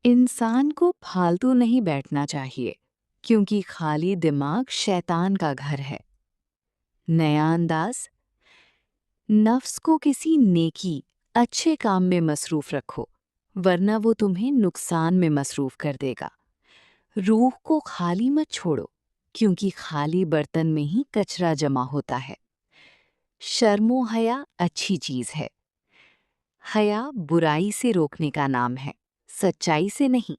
انسان کو پھالتو نہیں بیٹھنا چاہیے کیونکہ خالی دماغ شیطان کا گھر ہے۔ نیا انداز: نفس کو کسی نیکی، اچھے کام میں مصروف رکھو، ورنہ وہ تمہیں نقصان میں مصروف کر دے گا۔ روح کو خالی مت چھوڑو کیونکہ خالی برتن میں ہی کچرا جمع ہوتا ہے۔ شرم و حیا اچھی چیز ہے۔ حیا برائی سے روکنے کا نام ہے، سچائی سے نہیں۔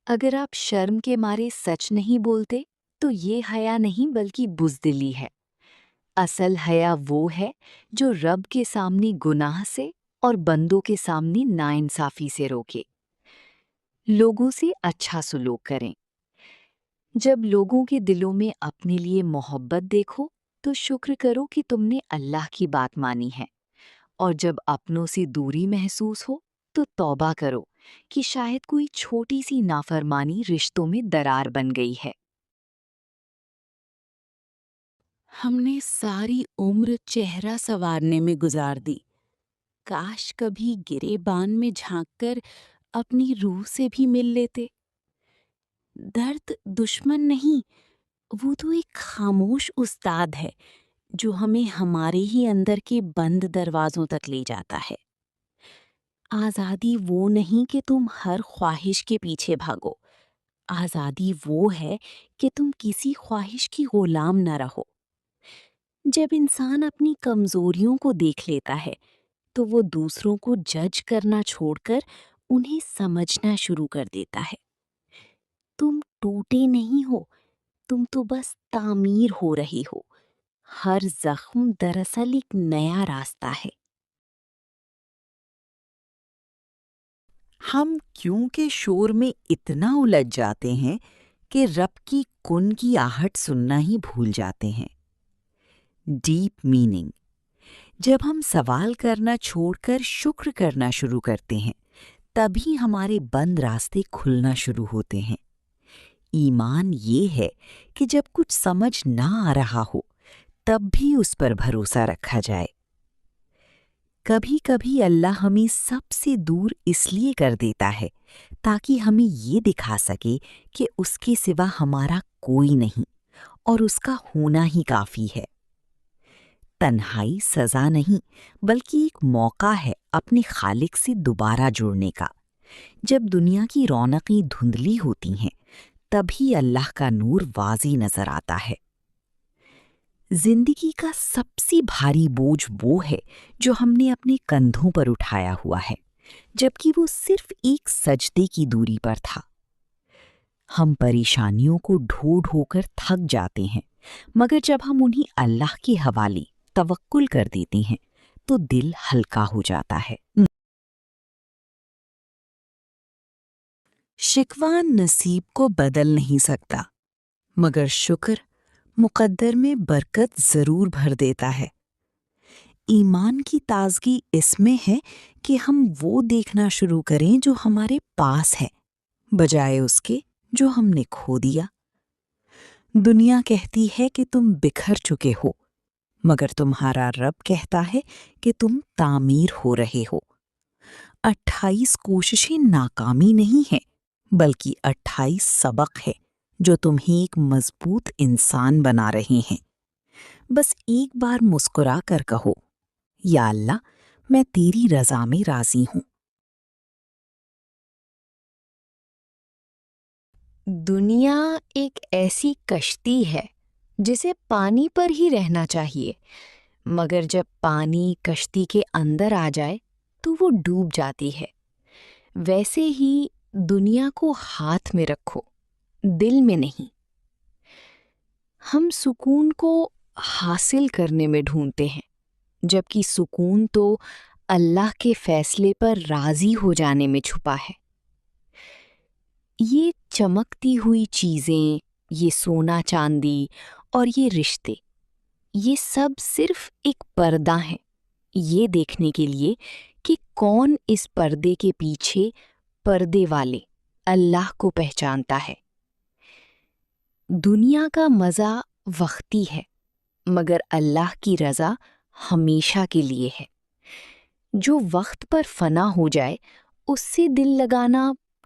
اگر آپ شرم کے مارے سچ نہیں بولتے تو یہ حیا نہیں بلکہ بزدلی ہے۔ اصل حیا وہ ہے جو رب کے سامنے گناہ سے اور بندوں کے سامنے ناانصافی سے روکے۔ لوگوں سے اچھا سلوک کریں۔ جب لوگوں کے دلوں میں اپنے لیے محبت دیکھو تو شکر کرو کہ تم نے اللہ کی بات مانی ہے، اور جب اپنوں سے دوری محسوس ہو تو توبہ کرو کہ شاید کوئی چھوٹی سی نافرمانی رشتوں میں درار بن گئی ہے۔ ہم نے ساری عمر چہرہ سنوارنے میں گزار دی، کاش کبھی گریبان میں جھانک کر اپنی روح سے بھی مل لیتے۔ درد دشمن نہیں، وہ تو ایک خاموش استاد ہے جو ہمیں ہمارے ہی اندر کے بند دروازوں تک لے جاتا ہے۔ آزادی وہ نہیں کہ تم ہر خواہش کے پیچھے بھاگو، آزادی وہ ہے کہ تم کسی خواہش کی غلام نہ رہو۔ جب انسان اپنی کمزوریوں کو دیکھ لیتا ہے تو وہ دوسروں کو جج کرنا چھوڑ کر انہیں سمجھنا شروع کر دیتا ہے۔ تم ٹوٹے نہیں ہو، تم تو بس تعمیر ہو رہی ہو۔ ہر زخم دراصل ایک نیا راستہ ہے۔ ہم کیونکہ شور میں اتنا الجھ جاتے ہیں کہ رب کی کن کی آہٹ سننا ہی بھول جاتے ہیں۔ ڈیپ میننگ: جب ہم سوال کرنا چھوڑ کر شکر کرنا شروع کرتے ہیں تبھی ہمارے بند راستے کھلنا شروع ہوتے ہیں۔ ایمان یہ ہے کہ جب کچھ سمجھ نہ آ رہا ہو تب بھی اس پر بھروسہ رکھا جائے۔ کبھی کبھی اللہ ہمیں سب سے دور اس لیے کر دیتا ہے تاکہ ہمیں یہ دکھا سکے کہ اس کے سوا ہمارا کوئی نہیں اور اس کا ہونا ہی کافی ہے۔ تنہائی سزا نہیں بلکہ ایک موقع ہے اپنے خالق سے دوبارہ جڑنے کا۔ جب دنیا کی رونقیں دھندلی ہوتی ہیں تبھی اللہ کا نور واضح نظر آتا ہے۔ زندگی کا سب سے بھاری بوجھ وہ ہے جو ہم نے اپنے کندھوں پر اٹھایا ہوا ہے جبکہ وہ صرف ایک سجدے کی دوری پر تھا۔ ہم پریشانیوں کو ڈھو ڈھو کر تھک جاتے ہیں، مگر جب ہم انہیں اللہ کے حوالے توکل کر دیتے ہیں تو دل ہلکا ہو جاتا ہے۔ شکوہ نصیب کو بدل نہیں سکتا، مگر شکر مقدر میں برکت ضرور بھر دیتا ہے۔ ایمان کی تازگی اس میں ہے کہ ہم وہ دیکھنا شروع کریں جو ہمارے پاس ہے، بجائے اس کے جو ہم نے کھو دیا۔ دنیا کہتی ہے کہ تم بکھر چکے ہو، مگر تمہارا رب کہتا ہے کہ تم تعمیر ہو رہے ہو۔ 28 کوششیں ناکامی نہیں ہیں بلکہ 28 سبق ہے جو تمہیں ایک مضبوط انسان بنا رہے ہیں۔ بس ایک بار مسکرا کر کہو، یا اللہ میں تیری رضا میں راضی ہوں۔ دنیا ایک ایسی کشتی ہے جسے پانی پر ہی رہنا چاہیے، مگر جب پانی کشتی کے اندر آ جائے تو وہ ڈوب جاتی ہے۔ ویسے ہی دنیا کو ہاتھ میں رکھو، دل میں نہیں۔ ہم سکون کو حاصل کرنے میں ڈھونڈتے ہیں، جبکہ سکون تو اللہ کے فیصلے پر راضی ہو جانے میں چھپا ہے۔ یہ چمکتی ہوئی چیزیں، یہ سونا چاندی اور یہ رشتے، یہ سب صرف ایک پردہ ہیں، یہ دیکھنے کے لیے کہ کون اس پردے کے پیچھے پردے والے اللہ کو پہچانتا ہے۔ دنیا کا مزہ وقتی ہے، مگر اللہ کی رضا ہمیشہ کے لیے ہے۔ جو وقت پر فنا ہو جائے اس سے دل لگانا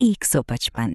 155।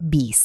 20।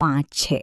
5-6।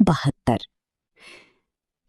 72।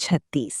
36।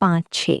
5-6।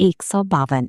152।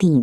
3।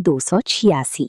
286।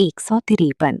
153।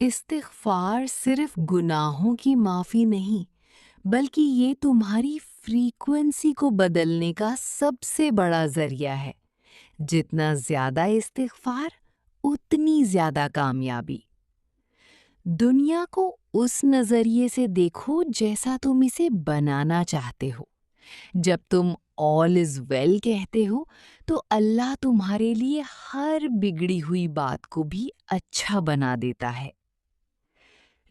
استغفار صرف گناہوں کی معافی نہیں، بلکہ یہ تمہاری فریکوینسی کو بدلنے کا سب سے بڑا ذریعہ ہے۔ جتنا زیادہ استغفار، اتنی زیادہ کامیابی۔ دنیا کو اس نظریے سے دیکھو جیسا تم اسے بنانا چاہتے ہو۔ جب تم آل از ویل کہتے ہو تو اللہ تمہارے لیے ہر بگڑی ہوئی بات کو بھی اچھا بنا دیتا ہے۔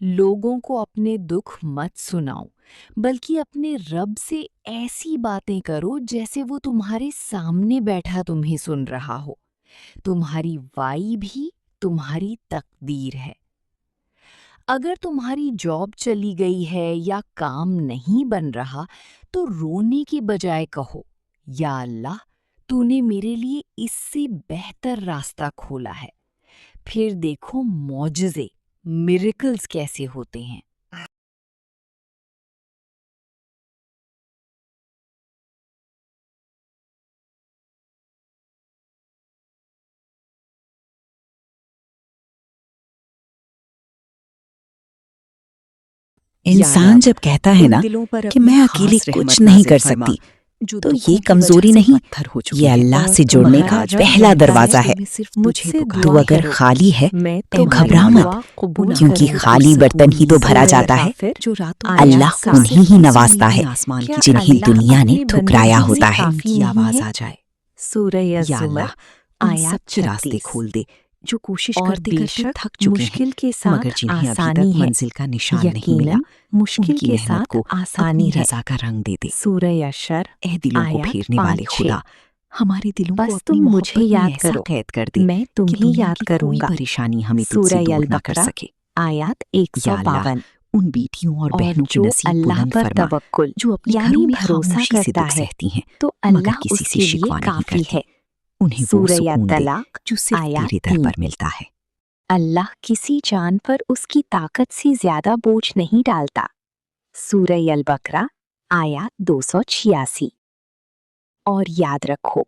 لوگوں کو اپنے دکھ مت سناؤ، بلکہ اپنے رب سے ایسی باتیں کرو جیسے وہ تمہارے سامنے بیٹھا تمہیں سن رہا ہو۔ تمہاری وائی بھی تمہاری تقدیر ہے۔ اگر تمہاری جاب چلی گئی ہے یا کام نہیں بن رہا تو رونے کی بجائے کہو، یا اللہ تو نے میرے لیے اس سے بہتر راستہ کھولا ہے۔ پھر دیکھو معجزے، میریکلز کیسے ہوتے ہیں۔ انسان جب کہتا ہے نا کہ میں اکیلے کچھ نہیں کر سکتی، تو یہ کمزوری نہیں، یہ اللہ سے جڑنے کا پہلا دروازہ ہے۔ تو اگر خالی ہے تو گھبرا مت، کیونکہ خالی برتن ہی تو بھرا جاتا ہے۔ اللہ انہیں ہی نوازتا ہے جنہیں دنیا نے ٹھکرایا ہوتا ہے۔ آواز آ جائے، سورہ یا الزمر اللہ ان آیات سب کے راستے 36۔ کھول دے جو کوشش اور کرتے بے کرتے شک تھک چکے ہیں، مشکل کے ساتھ مگر جنہیں ابھی آسانی تک ہے۔ منزل کا نشان نہیں ملا، یقیناً مشکل ان کی کے محنت ساتھ کو آسانی اپنی ہے۔ رضا کا رنگ دے دے۔ سورہ اشر اے دلوں کو آیات پھیرنے والے 5-6۔ خدا، ہمارے دلوں کو بس اپنی تم مجھے محبت میں یاد ایسا کرو، قید کر دے میں کہ تمہیں دنیا یاد کی کروں کوئی گا۔ پریشانی ہمیں تجھ سے سورہ دور نہ کر البقرہ سکے۔ آیات یا اللہ 152۔ ان بیٹیوں اور اور بہنوں کی جو نصیب اللہ بلند پر فرما توکل جو اپنے یعنی گھروں میں بھروسہ خاموشی سے کرتا دکھ ہے سہتی ہیں تو مگر اللہ کسی اس سے کے لیے شکوہ نہیں کافی کرتی۔ ہے۔ انہیں وہ سورہ سکون دے طلاق جو صرف آیات تیرے در 3۔ پر ملتا ہے۔ اللہ کسی جان پر اس کی طاقت سے زیادہ بوجھ نہیں ڈالتا۔ سورہ البقرہ آیات 286۔ اور یاد رکھو،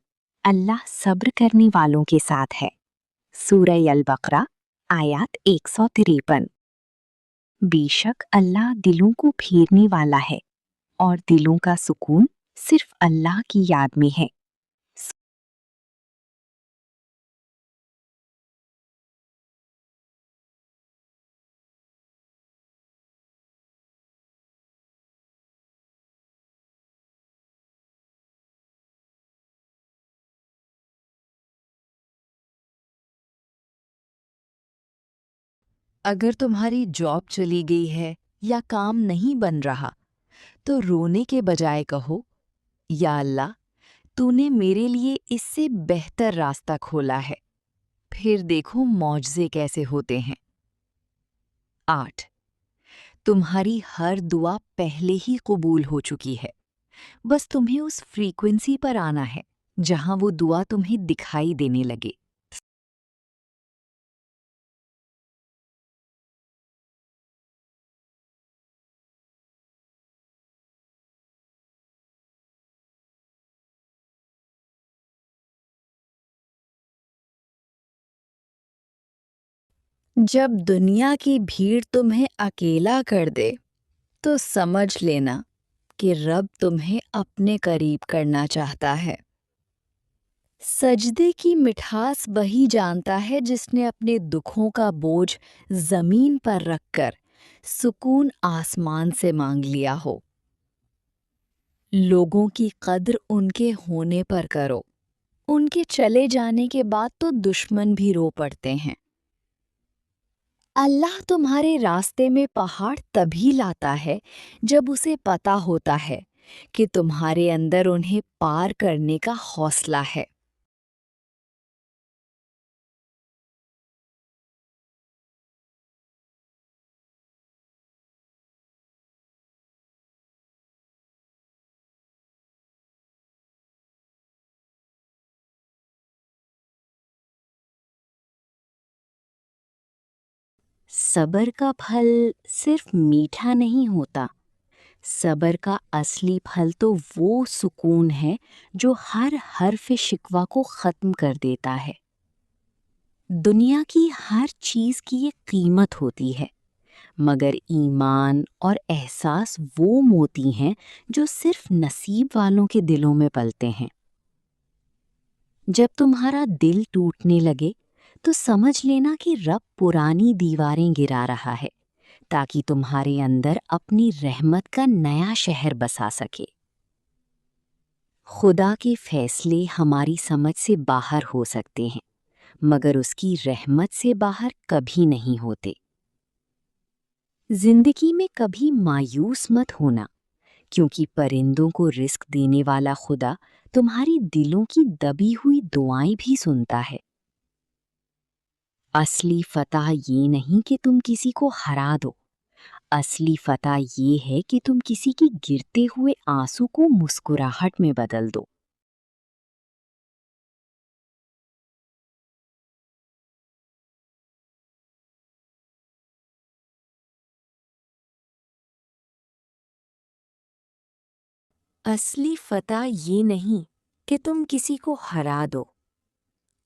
اللہ صبر کرنے والوں کے ساتھ ہے۔ سورہ البقرہ آیات 153۔ بے شک اللہ دلوں کو پھیرنے والا ہے، اور دلوں کا سکون صرف اللہ کی یاد میں ہے۔ اگر تمہاری جاب چلی گئی ہے یا کام نہیں بن رہا تو رونے کے بجائے کہو، یا اللہ تو نے میرے لیے اس سے بہتر راستہ کھولا ہے۔ پھر دیکھو معجزے کیسے ہوتے ہیں۔ 8۔ تمہاری ہر دعا پہلے ہی قبول ہو چکی ہے، بس تمہیں اس فریکوینسی پر آنا ہے جہاں وہ دعا تمہیں دکھائی دینے لگے۔ جب دنیا کی بھیڑ تمہیں اکیلا کر دے تو سمجھ لینا کہ رب تمہیں اپنے قریب کرنا چاہتا ہے۔ سجدے کی مٹھاس وہی جانتا ہے جس نے اپنے دکھوں کا بوجھ زمین پر رکھ کر سکون آسمان سے مانگ لیا ہو۔ لوگوں کی قدر ان کے ہونے پر کرو، ان کے چلے جانے کے بعد تو دشمن بھی رو پڑتے ہیں۔ اللہ تمہارے راستے میں پہاڑ تبھی لاتا ہے جب اسے پتہ ہوتا ہے کہ تمہارے اندر انہیں پار کرنے کا حوصلہ ہے۔ صبر کا پھل صرف میٹھا نہیں ہوتا، صبر کا اصلی پھل تو وہ سکون ہے جو ہر حرف شکوہ کو ختم کر دیتا ہے۔ دنیا کی ہر چیز کی ایک قیمت ہوتی ہے، مگر ایمان اور احساس وہ موتی ہیں جو صرف نصیب والوں کے دلوں میں پلتے ہیں۔ جب تمہارا دل ٹوٹنے لگے تو سمجھ لینا کہ رب پرانی دیواریں گرا رہا ہے تاکہ تمہارے اندر اپنی رحمت کا نیا شہر بسا سکے۔ خدا کے فیصلے ہماری سمجھ سے باہر ہو سکتے ہیں، مگر اس کی رحمت سے باہر کبھی نہیں ہوتے۔ زندگی میں کبھی مایوس مت ہونا، کیونکہ پرندوں کو رزق دینے والا خدا تمہاری دلوں کی دبی ہوئی دعائیں بھی سنتا ہے۔ اصلی فتح یہ نہیں کہ تم کسی کو ہرا دو، اصلی فتح یہ ہے کہ تم کسی کے گرتے ہوئے آنسو کو مسکراہٹ میں بدل دو۔ اصلی فتح یہ نہیں کہ تم کسی کو ہرا دو،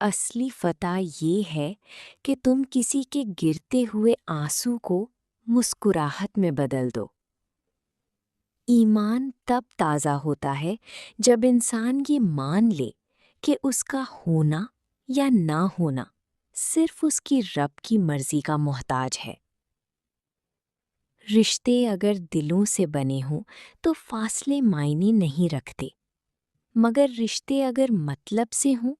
اصلی فتح یہ ہے کہ تم کسی کے گرتے ہوئے آنسو کو مسکراہٹ میں بدل دو۔ ایمان تب تازہ ہوتا ہے جب انسان یہ مان لے کہ اس کا ہونا یا نہ ہونا صرف اس کی رب کی مرضی کا محتاج ہے۔ رشتے اگر دلوں سے بنے ہوں تو فاصلے معنی نہیں رکھتے، مگر رشتے اگر مطلب سے ہوں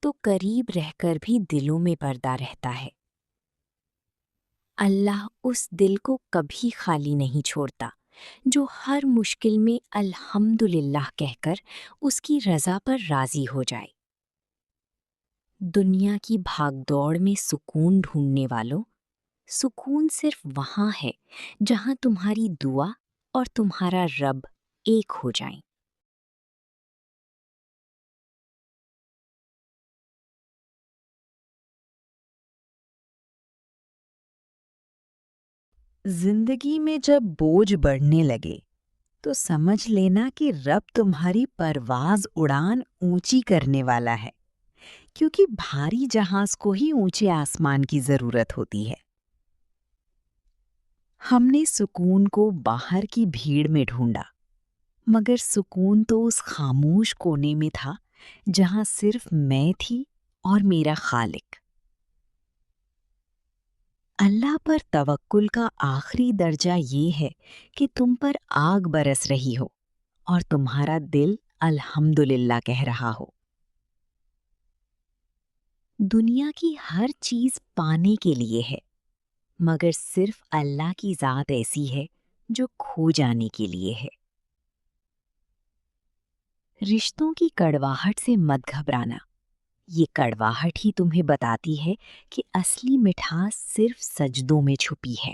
تو قریب رہ کر بھی دلوں میں پردہ رہتا ہے۔ اللہ اس دل کو کبھی خالی نہیں چھوڑتا جو ہر مشکل میں الحمدللہ کہہ کر اس کی رضا پر راضی ہو جائے۔ دنیا کی بھاگ دوڑ میں سکون ڈھونڈنے والوں، سکون صرف وہاں ہے جہاں تمہاری دعا اور تمہارا رب ایک ہو جائیں۔ زندگی میں جب بوجھ بڑھنے لگے تو سمجھ لینا کہ رب تمہاری پرواز اڑان اونچی کرنے والا ہے، کیونکہ بھاری جہاز کو ہی اونچے آسمان کی ضرورت ہوتی ہے۔ ہم نے سکون کو باہر کی بھیڑ میں ڈھونڈا، مگر سکون تو اس خاموش کونے میں تھا جہاں صرف میں تھی اور میرا خالق۔ اللہ پر توکل کا آخری درجہ یہ ہے کہ تم پر آگ برس رہی ہو اور تمہارا دل الحمدللہ کہہ رہا ہو۔ دنیا کی ہر چیز پانے کے لیے ہے، مگر صرف اللہ کی ذات ایسی ہے جو کھو جانے کے لیے ہے۔ رشتوں کی کڑواہٹ سے مت گھبرانا، یہ کڑواہٹ ہی تمہیں بتاتی ہے کہ اصلی مٹھاس صرف سجدوں میں چھپی ہے۔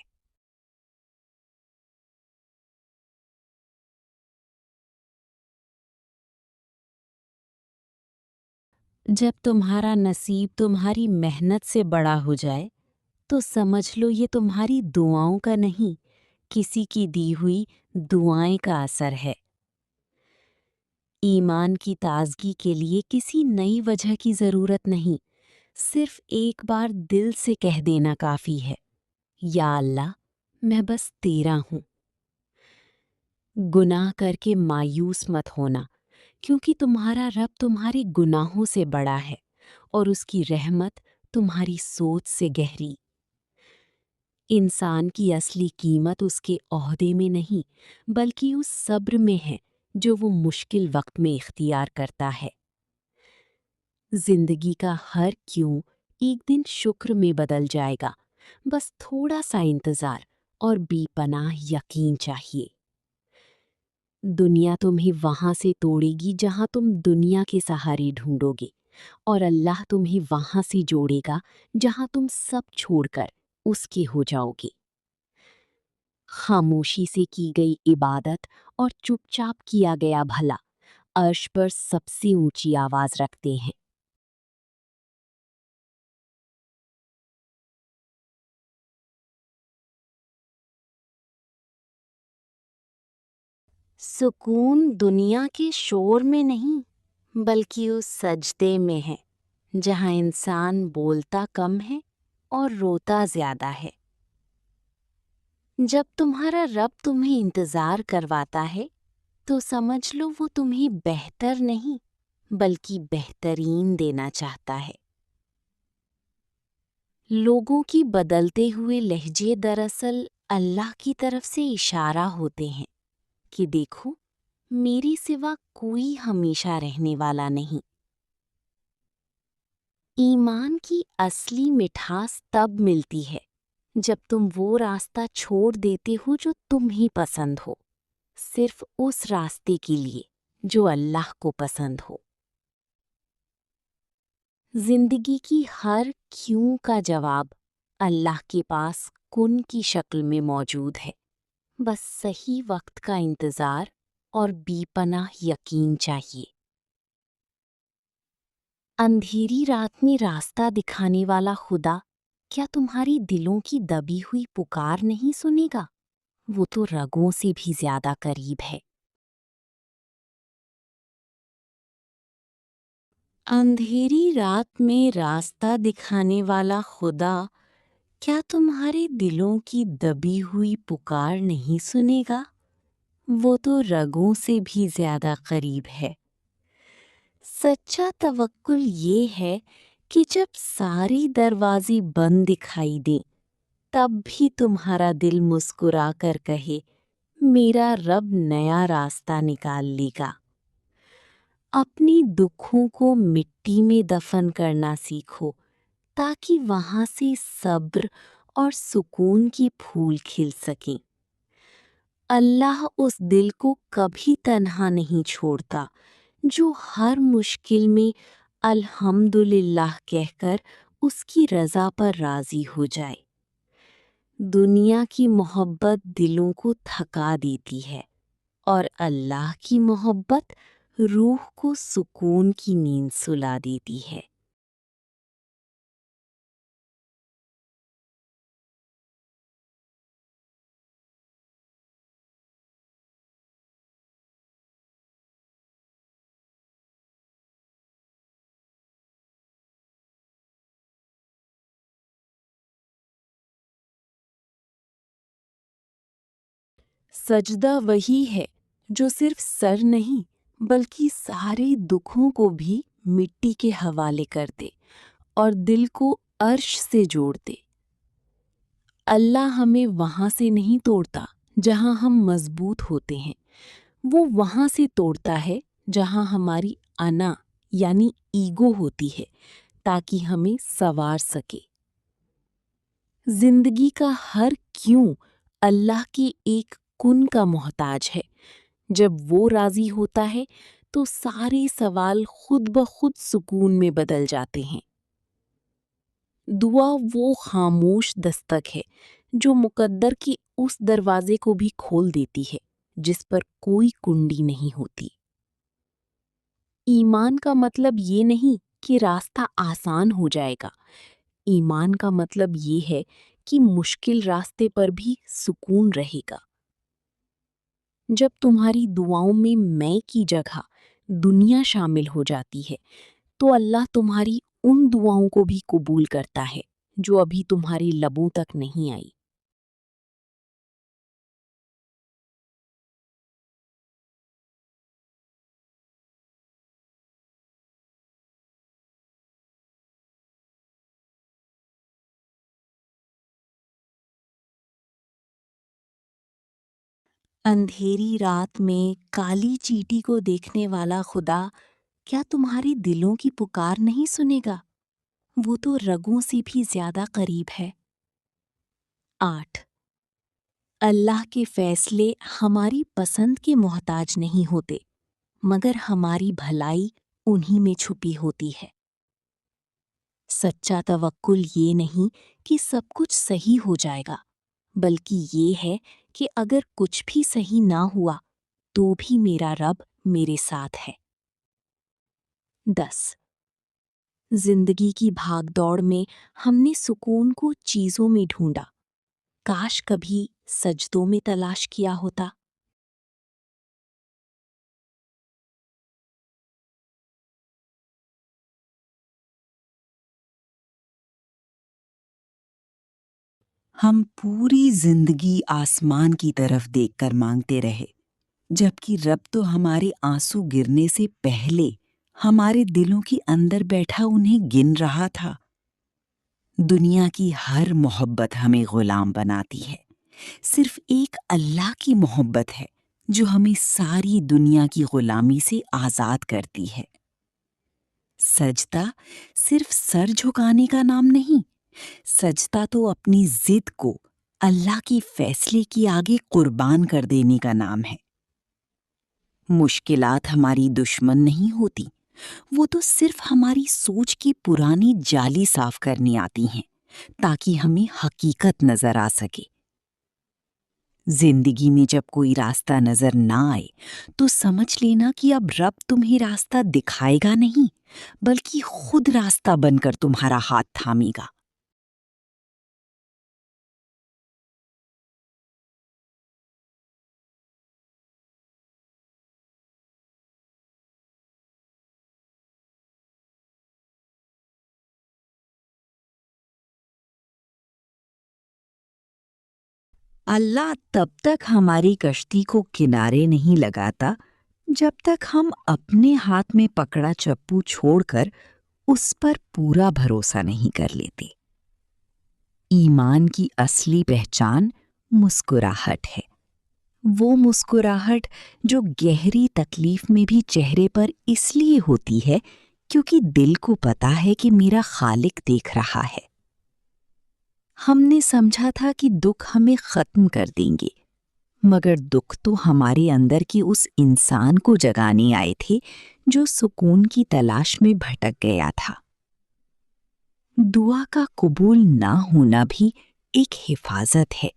جب تمہارا نصیب تمہاری محنت سے بڑا ہو جائے تو سمجھ لو یہ تمہاری دعاؤں کا نہیں، کسی کی دی ہوئی دعائیں کا اثر ہے۔ ایمان کی تازگی کے لیے کسی نئی وجہ کی ضرورت نہیں، صرف ایک بار دل سے کہہ دینا کافی ہے، یا اللہ میں بس تیرا ہوں۔ گناہ کر کے مایوس مت ہونا، کیونکہ تمہارا رب تمہارے گناہوں سے بڑا ہے اور اس کی رحمت تمہاری سوچ سے گہری۔ انسان کی اصلی قیمت اس کے عہدے میں نہیں بلکہ اس صبر میں ہے جو وہ مشکل وقت میں اختیار کرتا ہے۔ زندگی کا ہر کیوں ایک دن شکر میں بدل جائے گا، بس تھوڑا سا انتظار اور بے پناہ یقین چاہیے۔ دنیا تمہیں وہاں سے توڑے گی جہاں تم دنیا کے سہارے ڈھونڈو گے، اور اللہ تمہیں وہاں سے جوڑے گا جہاں تم سب چھوڑ کر اس کے ہو جاؤ گے۔ خاموشی سے کی گئی عبادت اور چپ چاپ کیا گیا بھلا عرش پر سب سے اونچی آواز رکھتے ہیں۔ سکون دنیا کے شور میں نہیں بلکہ اس سجدے میں ہے جہاں انسان بولتا کم ہے اور روتا زیادہ ہے۔ جب تمہارا رب تمہیں انتظار کرواتا ہے تو سمجھ لو وہ تمہیں بہتر نہیں بلکہ بہترین دینا چاہتا ہے۔ لوگوں کی بدلتے ہوئے لہجے دراصل اللہ کی طرف سے اشارہ ہوتے ہیں کہ دیکھو میری سوا کوئی ہمیشہ رہنے والا نہیں۔ ایمان کی اصلی مٹھاس تب ملتی ہے جب تم وہ راستہ چھوڑ دیتے ہو جو تمہیں پسند ہو، صرف اس راستے کے لیے جو اللہ کو پسند ہو۔ زندگی کی ہر کیوں کا جواب اللہ کے پاس کن کی شکل میں موجود ہے، بس صحیح وقت کا انتظار اور بے پناہ یقین چاہیے۔ اندھیری رات میں راستہ دکھانے والا خدا کیا تمہاری دلوں کی دبی ہوئی پکار نہیں سنے گا؟ وہ تو رگوں سے بھی زیادہ قریب ہے۔ اندھیری رات میں راستہ دکھانے والا خدا کیا تمہارے دلوں کی دبی ہوئی پکار نہیں سنے گا؟ وہ تو رگوں سے بھی زیادہ قریب ہے۔ سچا توکل یہ ہے کہ جب سارے دروازے بند دکھائی دیں تب بھی تمہارا دل مسکرا کر کہے میرا رب نیا راستہ نکال لے گا۔ اپنی دکھوں کو مٹی میں دفن کرنا سیکھو تاکہ وہاں سے صبر اور سکون کی پھول کھل سکیں۔ اللہ اس دل کو کبھی تنہا نہیں چھوڑتا جو ہر مشکل میں الحمدللہ کہہ کر اس کی رضا پر راضی ہو جائے۔ دنیا کی محبت دلوں کو تھکا دیتی ہے اور اللہ کی محبت روح کو سکون کی نیند سلا دیتی ہے۔ سجدہ وہی ہے جو صرف سر نہیں بلکہ سارے دکھوں کو بھی مٹی کے حوالے کر دے اور دل کو عرش سے جوڑ دے۔ اللہ ہمیں وہاں سے نہیں توڑتا جہاں ہم مضبوط ہوتے ہیں، وہ وہاں سے توڑتا ہے جہاں ہماری انا یعنی ایگو ہوتی ہے تاکہ ہمیں سنوار سکے۔ زندگی کا ہر کیوں اللہ کے ایک کن کا محتاج ہے۔ جب وہ راضی ہوتا ہے تو سارے سوال خود بخود سکون میں بدل جاتے ہیں۔ دعا وہ خاموش دستک ہے جو مقدر کے اس دروازے کو بھی کھول دیتی ہے جس پر کوئی کنڈی نہیں ہوتی۔ ایمان کا مطلب یہ نہیں کہ راستہ آسان ہو جائے گا، ایمان کا مطلب یہ ہے کہ مشکل راستے پر بھی سکون رہے گا۔ جب تمہاری دعاؤں میں میں کی جگہ دنیا شامل ہو جاتی ہے تو اللہ تمہاری ان دعاؤں کو بھی قبول کرتا ہے جو ابھی تمہاری لبوں تک نہیں آئی۔ اندھیری رات میں کالی چیٹی کو دیکھنے والا خدا کیا تمہاری دلوں کی پکار نہیں سنے گا؟ وہ تو رگوں سے بھی زیادہ قریب ہے۔ 8. اللہ کے فیصلے ہماری پسند کے محتاج نہیں ہوتے مگر ہماری بھلائی انہی میں چھپی ہوتی ہے۔ سچا توکل یہ نہیں کہ سب کچھ صحیح ہو جائے گا بلکہ یہ ہے کہ اگر کچھ بھی صحیح نہ ہوا تو بھی میرا رب میرے ساتھ ہے۔ 10. زندگی کی بھاگ دوڑ میں ہم نے سکون کو چیزوں میں ڈھونڈا، کاش کبھی سجدوں میں تلاش کیا ہوتا۔ ہم پوری زندگی آسمان کی طرف دیکھ کر مانگتے رہے، جبکہ رب تو ہمارے آنسو گرنے سے پہلے ہمارے دلوں کے اندر بیٹھا انہیں گن رہا تھا۔ دنیا کی ہر محبت ہمیں غلام بناتی ہے، صرف ایک اللہ کی محبت ہے جو ہمیں ساری دنیا کی غلامی سے آزاد کرتی ہے۔ سجدہ صرف سر جھکانے کا نام نہیں، سجدہ تو اپنی ضد کو اللہ کی فیصلے کی آگے قربان کر دینے کا نام ہے۔ مشکلات ہماری دشمن نہیں ہوتی، وہ تو صرف ہماری سوچ کی پرانی جالی صاف کرنے آتی ہیں تاکہ ہمیں حقیقت نظر آ سکے۔ زندگی میں جب کوئی راستہ نظر نہ آئے تو سمجھ لینا کہ اب رب تمہیں راستہ دکھائے گا نہیں، بلکہ خود راستہ بن کر تمہارا ہاتھ تھامے گا۔ اللہ تب تک ہماری کشتی کو کنارے نہیں لگاتا جب تک ہم اپنے ہاتھ میں پکڑا چپو چھوڑ کر اس پر پورا بھروسہ نہیں کر لیتے۔ ایمان کی اصلی پہچان مسکراہٹ ہے، وہ مسکراہٹ جو گہری تکلیف میں بھی چہرے پر اس لیے ہوتی ہے کیونکہ دل کو پتا ہے کہ میرا خالق دیکھ رہا ہے۔ ہم نے سمجھا تھا کہ دکھ ہمیں ختم کر دیں گے، مگر دکھ تو ہمارے اندر کی اس انسان کو جگانے آئے تھے جو سکون کی تلاش میں بھٹک گیا تھا۔ دعا کا قبول نہ ہونا بھی ایک حفاظت ہے۔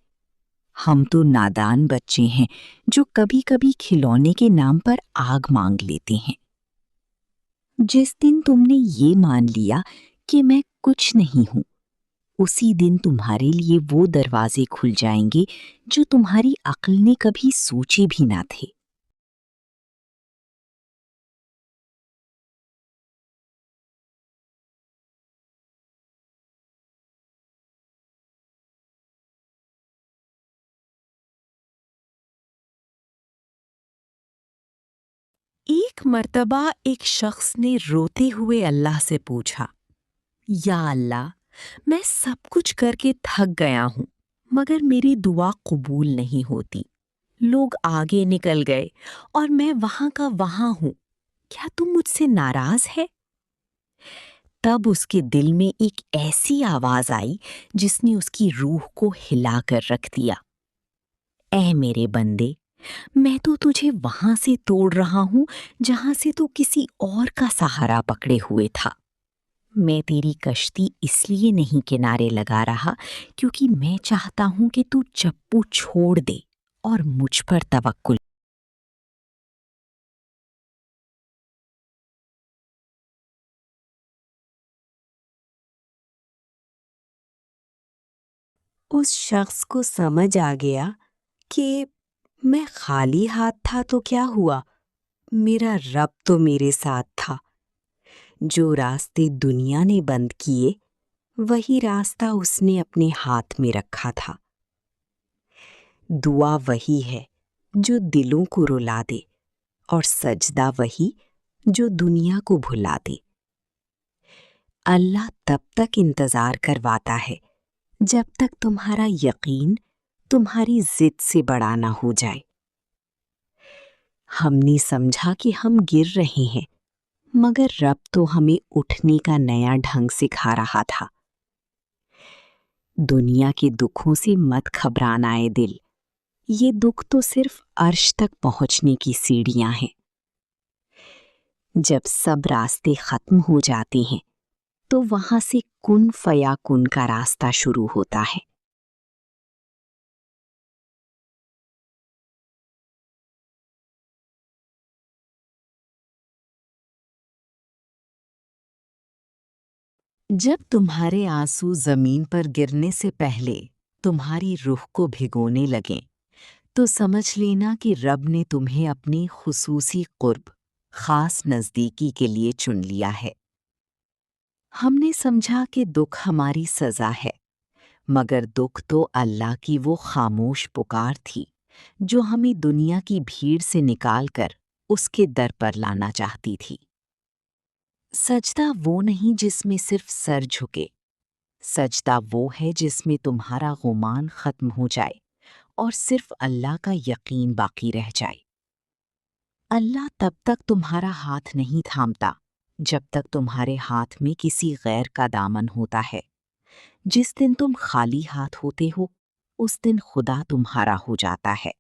ہم تو نادان بچے ہیں جو کبھی کبھی کھلونے کے نام پر آگ مانگ لیتے ہیں۔ جس دن تم نے یہ مان لیا کہ میں کچھ نہیں ہوں، اسی دن تمہارے لیے وہ دروازے کھل جائیں گے جو تمہاری عقل نے کبھی سوچے بھی نہ تھے۔ ایک مرتبہ ایک شخص نے روتے ہوئے اللہ سے پوچھا، یا اللہ، میں سب کچھ کر کے تھک گیا ہوں مگر میری دعا قبول نہیں ہوتی۔ لوگ آگے نکل گئے اور میں وہاں کا وہاں ہوں، کیا تم مجھ سے ناراض ہے؟ تب اس کے دل میں ایک ایسی آواز آئی جس نے اس کی روح کو ہلا کر رکھ دیا۔ اے میرے بندے، میں تو تجھے وہاں سے توڑ رہا ہوں جہاں سے تو کسی اور کا سہارا پکڑے ہوئے تھا۔ میں تیری کشتی اس لیے نہیں کنارے لگا رہا کیونکہ میں چاہتا ہوں کہ تو چپو چھوڑ دے اور مجھ پر توکل۔ اس شخص کو سمجھ آ گیا کہ میں خالی ہاتھ تھا تو کیا ہوا، میرا رب تو میرے ساتھ تھا۔ جو راستے دنیا نے بند کیے وہی راستہ اس نے اپنے ہاتھ میں رکھا تھا۔ دعا وہی ہے جو دلوں کو رلا دے اور سجدہ وہی جو دنیا کو بھلا دے۔ اللہ تب تک انتظار کرواتا ہے جب تک تمہارا یقین تمہاری ضد سے بڑا نہ ہو جائے۔ ہم نے سمجھا کہ ہم گر رہے ہیں، مگر رب تو ہمیں اٹھنے کا نیا ڈھنگ سکھا رہا تھا۔ دنیا کے دکھوں سے مت گھبرانا اے دل، یہ دکھ تو صرف عرش تک پہنچنے کی سیڑھیاں ہیں۔ جب سب راستے ختم ہو جاتے ہیں تو وہاں سے کن فیا کن کا راستہ شروع ہوتا ہے۔ جب تمہارے آنسو زمین پر گرنے سے پہلے تمہاری روح کو بھگونے لگیں تو سمجھ لینا کہ رب نے تمہیں اپنی خصوصی قرب، خاص نزدیکی کے لیے چن لیا ہے۔ ہم نے سمجھا کہ دکھ ہماری سزا ہے، مگر دکھ تو اللہ کی وہ خاموش پکار تھی جو ہمیں دنیا کی بھیڑ سے نکال کر اس کے در پر لانا چاہتی تھی۔ سجدہ وہ نہیں جس میں صرف سر جھکے، سجدہ وہ ہے جس میں تمہارا گمان ختم ہو جائے اور صرف اللہ کا یقین باقی رہ جائے۔ اللہ تب تک تمہارا ہاتھ نہیں تھامتا جب تک تمہارے ہاتھ میں کسی غیر کا دامن ہوتا ہے۔ جس دن تم خالی ہاتھ ہوتے ہو اس دن خدا تمہارا ہو جاتا ہے۔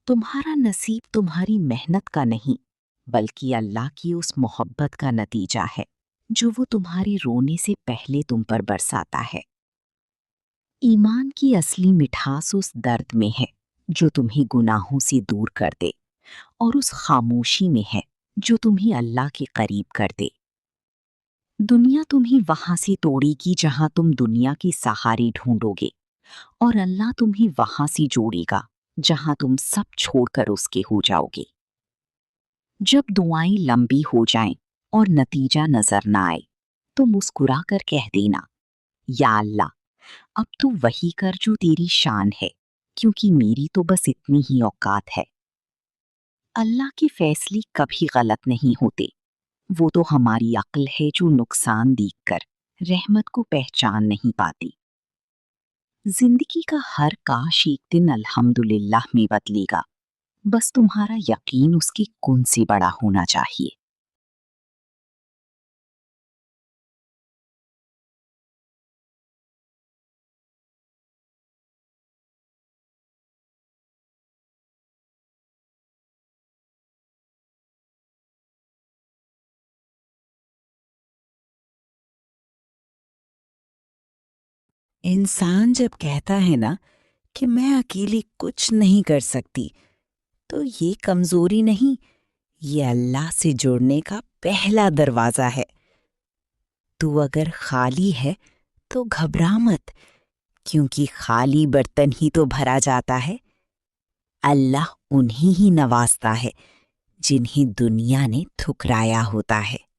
تمہارا نصیب تمہاری محنت کا نہیں بلکہ اللہ کی اس محبت کا نتیجہ ہے جو وہ تمہاری رونے سے پہلے تم پر برساتا ہے۔ ایمان کی اصلی مٹھاس اس درد میں ہے جو تمہیں گناہوں سے دور کر دے، اور اس خاموشی میں ہے جو تمہیں اللہ کے قریب کر دے۔ دنیا تمہیں وہاں سے توڑے گی جہاں تم دنیا کے سہارے ڈھونڈو گے، اور اللہ تمہیں وہاں سے جوڑے گا جہاں تم سب چھوڑ کر اس کے ہو جاؤ گے۔ جب دعائیں لمبی ہو جائیں اور نتیجہ نظر نہ آئے تو مسکرا کر کہہ دینا، یا اللہ اب تو وہی کر جو تیری شان ہے، کیونکہ میری تو بس اتنی ہی اوقات ہے۔ اللہ کے فیصلے کبھی غلط نہیں ہوتے، وہ تو ہماری عقل ہے جو نقصان دیکھ کر رحمت کو پہچان نہیں پاتی۔ زندگی کا ہر کاش ایک دن الحمدللہ میں بدلے گا، بس تمہارا یقین اس کے کن سے بڑا ہونا چاہیے۔ انسان جب کہتا ہے نا کہ میں اکیلی کچھ نہیں کر سکتی، تو یہ کمزوری نہیں، یہ اللہ سے جڑنے کا پہلا دروازہ ہے۔ تو اگر خالی ہے تو گھبرا مت، کیونکہ خالی برتن ہی تو بھرا جاتا ہے۔ اللہ انہی ہی نوازتا ہے جنہیں دنیا نے ٹھکرایا ہوتا ہے۔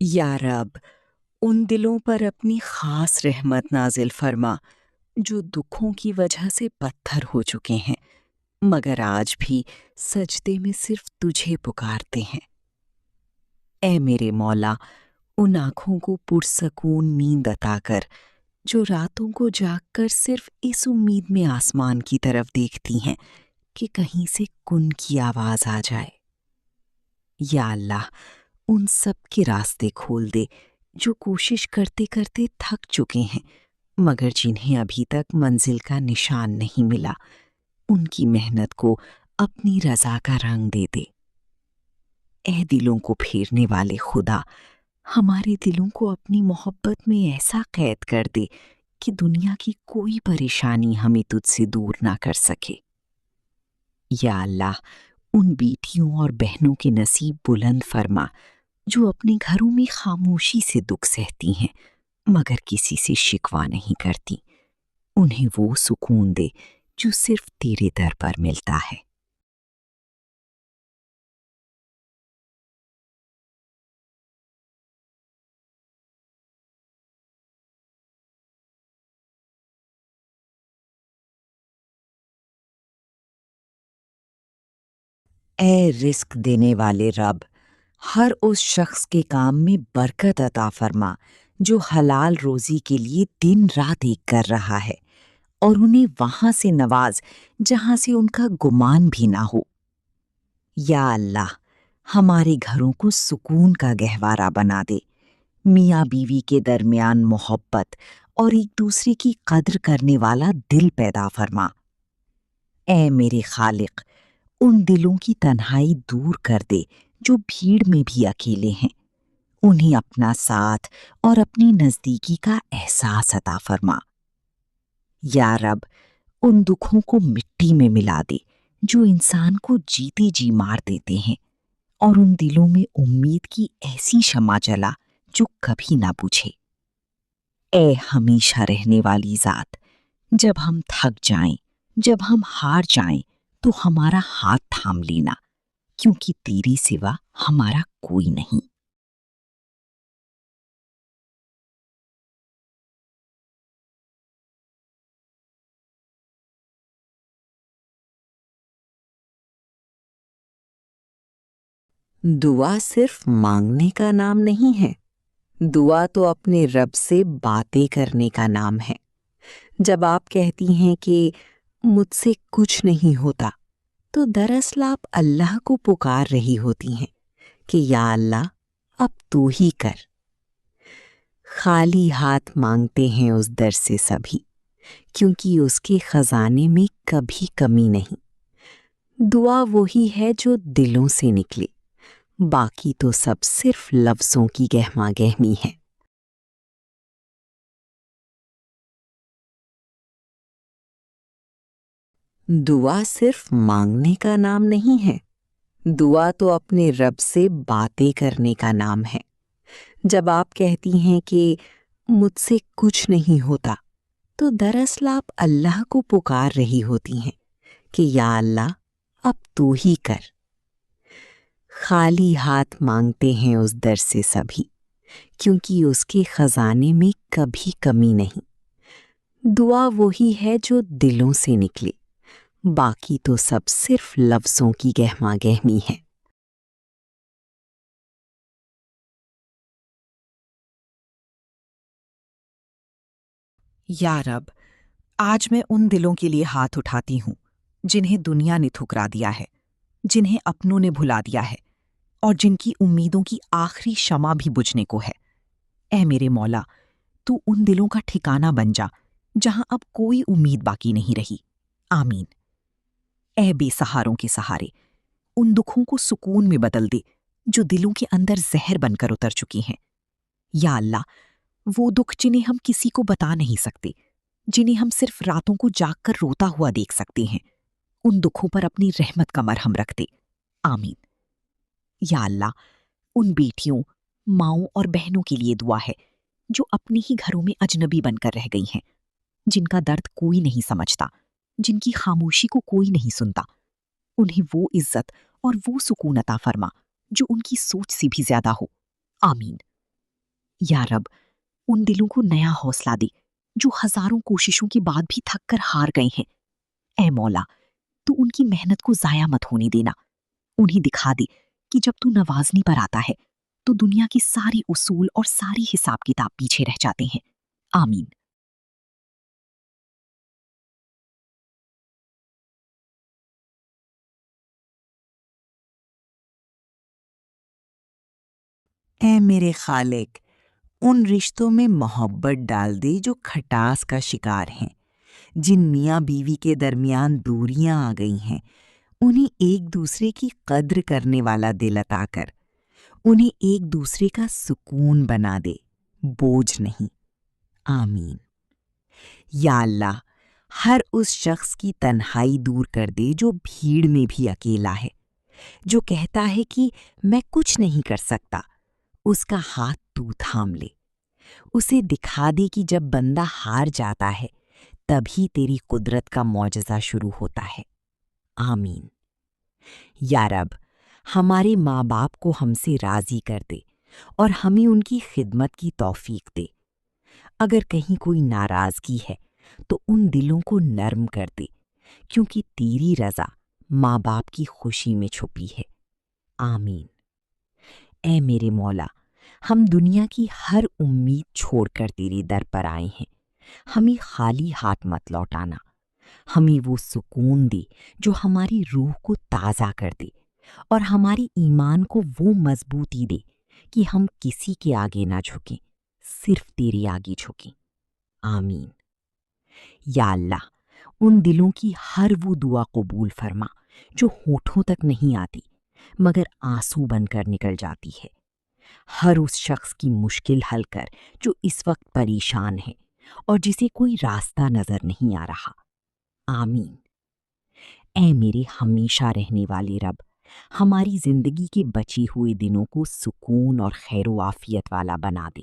یا رب، ان دلوں پر اپنی خاص رحمت نازل فرما جو دکھوں کی وجہ سے پتھر ہو چکے ہیں مگر آج بھی سجدے میں صرف تجھے پکارتے ہیں۔ اے میرے مولا، ان آنکھوں کو پرسکون نیند عطا کر جو راتوں کو جاگ کر صرف اس امید میں آسمان کی طرف دیکھتی ہیں کہ کہیں سے کن کی آواز آ جائے۔ یا اللہ، ان سب کے راستے کھول دے جو کوشش کرتے کرتے تھک چکے ہیں مگر جنہیں ابھی تک منزل کا نشان نہیں ملا۔ ان کی محنت کو اپنی رضا کا رنگ دے دے۔ اے دلوں کو پھیرنے والے خدا، ہمارے دلوں کو اپنی محبت میں ایسا قید کر دے کہ دنیا کی کوئی پریشانی ہمیں تجھ سے دور نہ کر سکے۔ یا اللہ، ان بیٹیوں اور بہنوں کے نصیب بلند فرما جو اپنے گھروں میں خاموشی سے دکھ سہتی ہیں مگر کسی سے شکوہ نہیں کرتی۔ انہیں وہ سکون دے جو صرف تیرے در پر ملتا ہے۔ اے رزق دینے والے رب، ہر اس شخص کے کام میں برکت عطا فرما جو حلال روزی کے لیے دن رات ایک کر رہا ہے، اور انہیں وہاں سے نواز جہاں سے ان کا گمان بھی نہ ہو۔ یا اللہ، ہمارے گھروں کو سکون کا گہوارہ بنا دے، میاں بیوی کے درمیان محبت اور ایک دوسرے کی قدر کرنے والا دل پیدا فرما۔ اے میرے خالق، ان دلوں کی تنہائی دور کر دے جو بھیڑ میں بھی اکیلے ہیں، انہیں اپنا ساتھ اور اپنی نزدیکی کا احساس عطا فرما۔ یا رب، ان دکھوں کو مٹی میں ملا دے جو انسان کو جیتے جی مار دیتے ہیں، اور ان دلوں میں امید کی ایسی شمع جلا جو کبھی نہ بجھے۔ اے ہمیشہ رہنے والی ذات، جب ہم تھک جائیں، جب ہم ہار جائیں تو ہمارا ہاتھ تھام لینا، کیونکہ تیری سوا ہمارا کوئی نہیں۔ دعا صرف مانگنے کا نام نہیں ہے، دعا تو اپنے رب سے باتیں کرنے کا نام ہے۔ جب آپ کہتی ہیں کہ مجھ سے کچھ نہیں ہوتا، تو دراصل آپ اللہ کو پکار رہی ہوتی ہیں کہ یا اللہ اب تو ہی کر۔ خالی ہاتھ مانگتے ہیں اس در سے سبھی، کیونکہ اس کے خزانے میں کبھی کمی نہیں۔ دعا وہی ہے جو دلوں سے نکلے، باقی تو سب صرف لفظوں کی گہما گہمی ہے۔ دعا صرف مانگنے کا نام نہیں ہے، دعا تو اپنے رب سے باتیں کرنے کا نام ہے۔ جب آپ کہتی ہیں کہ مجھ سے کچھ نہیں ہوتا، تو دراصل آپ اللہ کو پکار رہی ہوتی ہیں کہ یا اللہ اب تو ہی کر۔ خالی ہاتھ مانگتے ہیں اس در سے سبھی، کیونکہ اس کے خزانے میں کبھی کمی نہیں۔ دعا وہی ہے جو دلوں سے نکلے، باقی تو سب صرف لفظوں کی گہما گہمی ہے۔ یا رب، آج میں ان دلوں کے لیے ہاتھ اٹھاتی ہوں جنہیں دنیا نے ٹھکرا دیا ہے، جنہیں اپنوں نے بھلا دیا ہے، اور جن کی امیدوں کی آخری شمع بھی بجھنے کو ہے۔ اے میرے مولا، تو ان دلوں کا ٹھکانہ بن جا جہاں اب کوئی امید باقی نہیں رہی۔ آمین۔ اے بے سہاروں کے سہارے، ان دکھوں کو سکون میں بدل دے جو دلوں کے اندر زہر بن کر اتر چکی ہیں۔ یا اللہ، وہ دکھ جنہیں ہم کسی کو بتا نہیں سکتے، جنہیں ہم صرف راتوں کو جاگ کر روتا ہوا دیکھ سکتے ہیں، ان دکھوں پر اپنی رحمت کا مرہم رکھ دے۔ آمین۔ یا اللہ، ان بیٹیوں، ماؤں اور بہنوں کے لیے دعا ہے جو اپنے ہی گھروں میں اجنبی بن کر رہ گئی ہیں، جن کا درد کوئی نہیں سمجھتا، جن کی خاموشی کو کوئی نہیں سنتا۔ انہیں وہ عزت اور وہ سکون عطا فرما جو ان کی سوچ سے بھی زیادہ ہو۔ آمین۔ یا رب، ان دلوں کو نیا حوصلہ دے جو ہزاروں کوششوں کے بعد بھی تھک کر ہار گئے ہیں۔ اے مولا، تو ان کی محنت کو ضائع مت ہونے دینا۔ انہیں دکھا دے کہ جب تو نوازنی پر آتا ہے تو دنیا کی ساری اصول اور ساری حساب کتاب پیچھے رہ جاتے ہیں۔ آمین۔ اے میرے خالق، ان رشتوں میں محبت ڈال دے جو کھٹاس کا شکار ہیں، جن میاں بیوی کے درمیان دوریاں آ گئی ہیں، انہیں ایک دوسرے کی قدر کرنے والا دل عطا کر، انہیں ایک دوسرے کا سکون بنا دے، بوجھ نہیں۔ آمین۔ یا اللہ، ہر اس شخص کی تنہائی دور کر دے جو بھیڑ میں بھی اکیلا ہے، جو کہتا ہے کہ میں کچھ نہیں کر سکتا۔ اس کا ہاتھ تو تھام لے، اسے دکھا دے کہ جب بندہ ہار جاتا ہے تبھی تیری قدرت کا معجزہ شروع ہوتا ہے۔ آمین۔ یا رب، ہمارے ماں باپ کو ہم سے راضی کر دے اور ہمیں ان کی خدمت کی توفیق دے۔ اگر کہیں کوئی ناراضگی ہے تو ان دلوں کو نرم کر دے، کیونکہ تیری رضا ماں باپ کی خوشی میں چھپی ہے۔ آمین۔ اے میرے مولا، ہم دنیا کی ہر امید چھوڑ کر تیرے در پر آئے ہیں، ہمیں خالی ہاتھ مت لوٹانا۔ ہمیں وہ سکون دے جو ہماری روح کو تازہ کر دے، اور ہماری ایمان کو وہ مضبوطی دے کہ ہم کسی کے آگے نہ جھکیں، صرف تیرے آگے جھکیں۔ آمین۔ یا اللہ، ان دلوں کی ہر وہ دعا قبول فرما جو ہونٹوں تک نہیں آتی مگر آنسو بن کر نکل جاتی ہے۔ ہر اس شخص کی مشکل حل کر جو اس وقت پریشان ہے اور جسے کوئی راستہ نظر نہیں آ رہا۔ آمین۔ اے میرے ہمیشہ رہنے والے رب، ہماری زندگی کے بچے ہوئے دنوں کو سکون اور خیر و عافیت والا بنا دے۔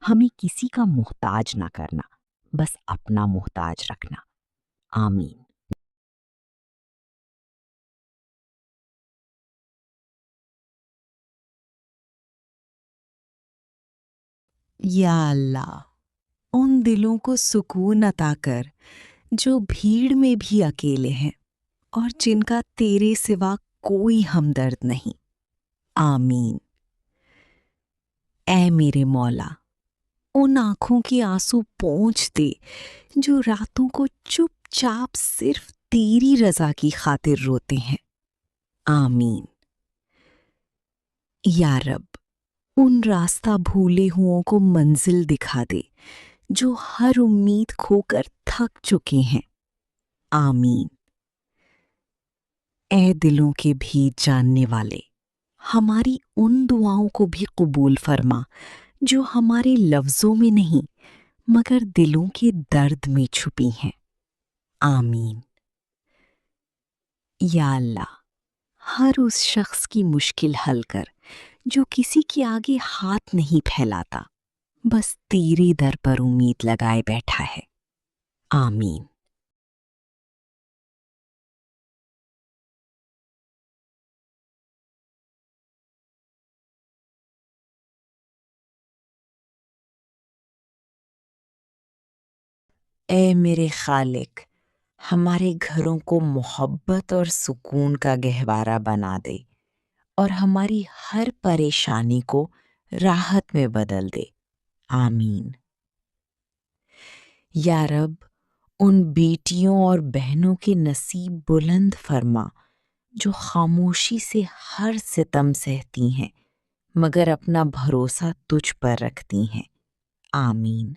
ہمیں کسی کا محتاج نہ کرنا، بس اپنا محتاج رکھنا۔ آمین۔ یا اللہ، ان دلوں کو سکون عطا کر جو بھیڑ میں بھی اکیلے ہیں اور جن کا تیرے سوا کوئی ہمدرد نہیں۔ آمین۔ اے میرے مولا، ان آنکھوں کے آنسو پونچھ دے جو راتوں کو چپ چاپ صرف تیری رضا کی خاطر روتے ہیں۔ آمین۔ یا رب، ان راستہ بھولے ہوں کو منزل دکھا دے جو ہر امید کھو کر تھک چکے ہیں۔ آمین۔ اے دلوں کے بھیت جاننے والے، ہماری ان دعاؤں کو بھی قبول فرما جو ہمارے لفظوں میں نہیں مگر دلوں کے درد میں چھپی ہیں۔ آمین۔ یا اللہ، ہر اس شخص کی مشکل حل کر جو کسی کے آگے ہاتھ نہیں پھیلاتا، بس تیرے در پر امید لگائے بیٹھا ہے۔ آمین۔ اے میرے خالق، ہمارے گھروں کو محبت اور سکون کا گہوارہ بنا دے اور ہماری ہر پریشانی کو راحت میں بدل دے۔ آمین۔ یا رب، ان بیٹیوں اور بہنوں کے نصیب بلند فرما جو خاموشی سے ہر ستم سہتی ہیں مگر اپنا بھروسہ تجھ پر رکھتی ہیں۔ آمین۔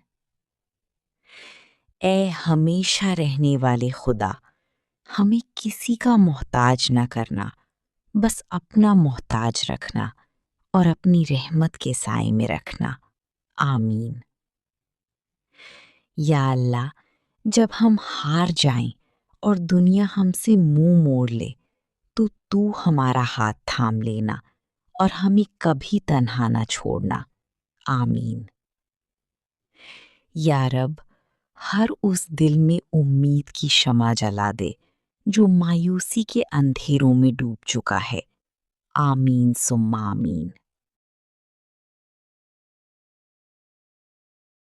اے ہمیشہ رہنے والے خدا، ہمیں کسی کا محتاج نہ کرنا، بس اپنا محتاج رکھنا اور اپنی رحمت کے سائے میں رکھنا۔ آمین۔ یا اللہ، جب ہم ہار جائیں اور دنیا ہم سے منہ موڑ لے تو ہمارا ہاتھ تھام لینا اور ہمیں کبھی تنہا نہ چھوڑنا۔ آمین۔ یا رب، ہر اس دل میں امید کی شمع جلا دے جو مایوسی کے اندھیروں میں ڈوب چکا ہے۔ آمین ثم آمین۔